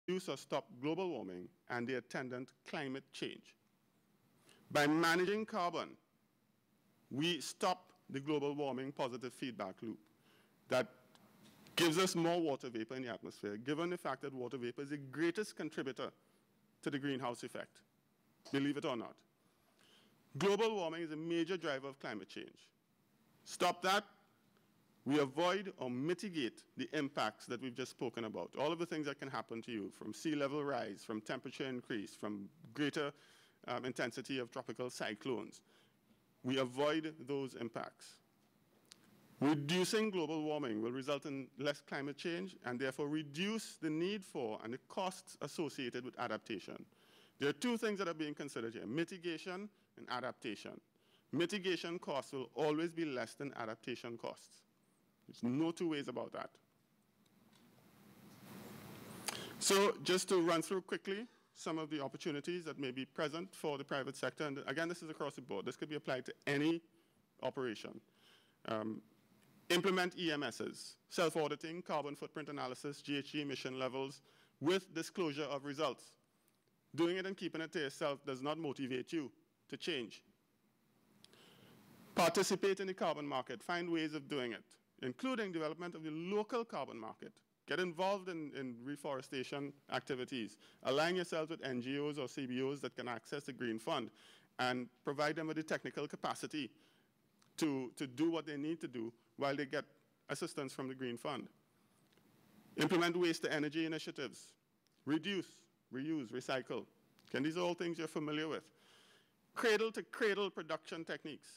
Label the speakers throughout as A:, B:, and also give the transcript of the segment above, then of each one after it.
A: reduce or stop global warming and the attendant climate change. By managing carbon, we stop the global warming positive feedback loop that gives us more water vapor in the atmosphere, given the fact that water vapor is the greatest contributor to the greenhouse effect, believe it or not. Global warming is a major driver of climate change. Stop that, we avoid or mitigate the impacts that we've just spoken about. All of the things that can happen to you, from sea level rise, from temperature increase, from greater intensity of tropical cyclones. We avoid those impacts. Reducing global warming will result in less climate change and therefore reduce the need for and the costs associated with adaptation. There are two things that are being considered here: mitigation and adaptation. Mitigation costs will always be less than adaptation costs. There's no two ways about that. So just to run through quickly some of the opportunities that may be present for the private sector, and again, this is across the board. This could be applied to any operation. Implement EMSs, self-auditing, carbon footprint analysis, GHG emission levels, with disclosure of results. Doing it and keeping it to yourself does not motivate you to change. Participate in the carbon market. Find ways of doing it, including development of the local carbon market. Get involved in reforestation activities. Align yourself with NGOs or CBOs that can access the Green Fund and provide them with the technical capacity to do what they need to do while they get assistance from the Green Fund. Implement waste-to-energy initiatives. Reduce, reuse, recycle. Again, these are all things you're familiar with. Cradle-to-cradle production techniques.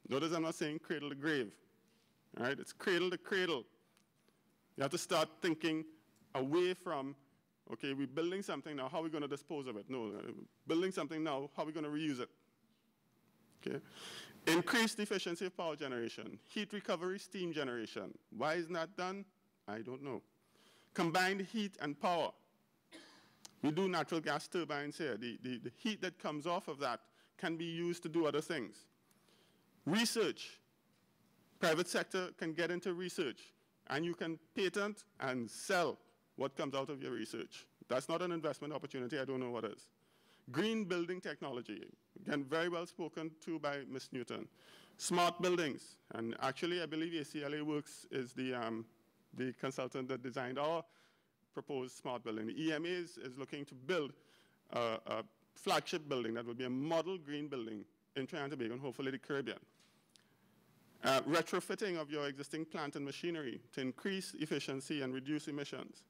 A: Notice I'm not saying cradle to grave. All right, it's cradle to cradle. You have to start thinking away from, okay, we're building something now, how are we going to dispose of it? No, building something now, how are we going to reuse it? Okay. Increase the efficiency of power generation, heat recovery, steam generation. Why isn't that done? I don't know. Combined heat and power. We do natural gas turbines here. The heat that comes off of that can be used to do other things. Research. Private sector can get into research, and you can patent and sell what comes out of your research. That's not an investment opportunity. I don't know what is. Green building technology. Again, very well spoken to by Ms. Newton. Smart buildings. And actually, I believe ACLA Works is the consultant that designed our proposed smart building. The EMA is looking to build a flagship building that will be a model green building in Trinidad and Tobago and hopefully the Caribbean. Retrofitting of your existing plant and machinery to increase efficiency and reduce emissions.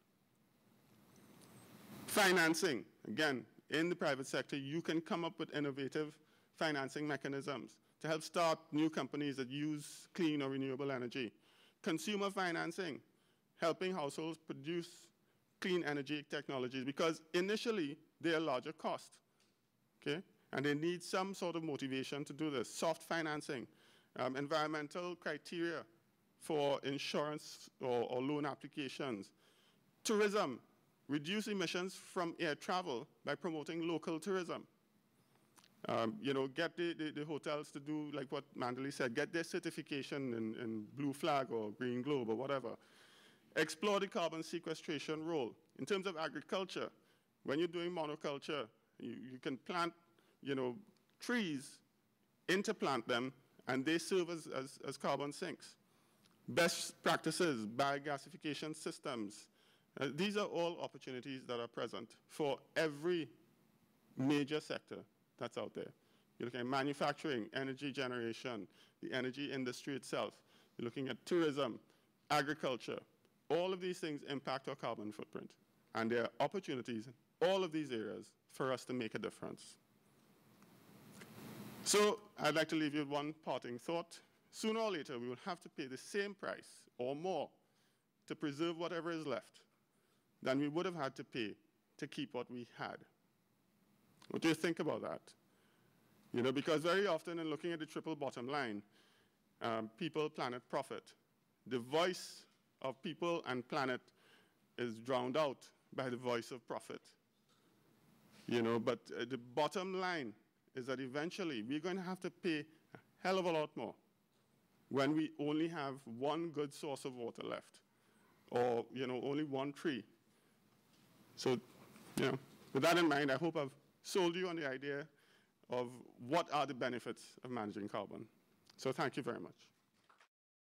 A: Financing. Again, in the private sector, you can come up with innovative financing mechanisms to help start new companies that use clean or renewable energy. Consumer financing, helping households produce clean energy technologies, because initially they are larger cost, okay? And they need some sort of motivation to do this. Soft financing, environmental criteria for insurance or loan applications. Tourism, reduce emissions from air travel by promoting local tourism. You know, get the hotels to do like what Mandalay said, get their certification in Blue Flag or Green Globe or whatever. Explore the carbon sequestration role. In terms of agriculture, when you're doing monoculture, you can plant, you know, trees, interplant them, and they serve as carbon sinks. Best practices, biogasification systems. These are all opportunities that are present for every major sector that's out there. You're looking at manufacturing, energy generation, the energy industry itself. You're looking at tourism, agriculture. All of these things impact our carbon footprint. And there are opportunities in all of these areas for us to make a difference. So I'd like to leave you with one parting thought. Sooner or later, we will have to pay the same price or more to preserve whatever is left than we would have had to pay to keep what we had. What do you think about that? You know, because very often in looking at the triple bottom line, people, planet, profit. The voice of people and planet is drowned out by the voice of profit. You know, but the bottom line is that eventually we're going to have to pay a hell of a lot more when we only have one good source of water left, or, you know, only one tree. So you know, with that in mind, I hope I've sold you on the idea of what are the benefits of managing carbon. So thank you very much.